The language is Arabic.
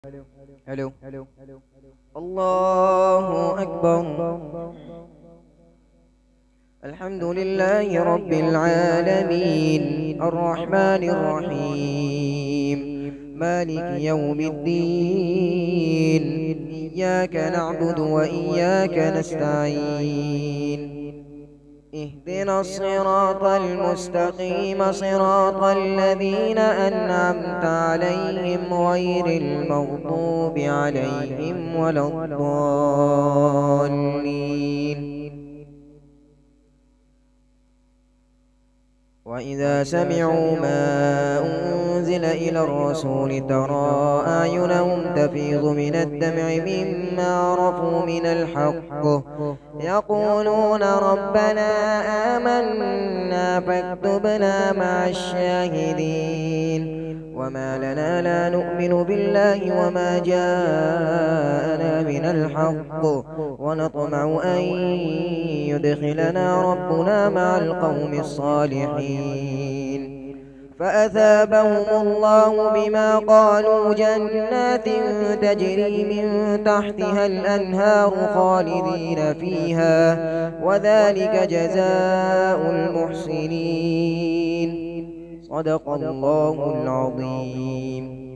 الو الله أكبر. الحمد لله رب العالمين الرحمن الرحيم مالك يوم الدين. إياك نعبد وإياك نستعين. اهدنا الصراط المستقيم صراط الذين أنعمت عليهم غير المغضوب عليهم ولا الضالين. وإذا سمعوا ما أنزل إلى الرسول ترى أعينهم تفيض من الدمع مما عرفوا من الحق يقولون ربنا آمنا فاكتبنا مع الشاهدين. وما لنا لا نؤمن بالله وما جاءنا من الحق ونطمع أن يدخلنا ربنا مع القوم الصالحين. فأثابهم الله بما قالوا جنات تجري من تحتها الأنهار خالدين فيها وذلك جزاء المحسنين. صدق الله العظيم.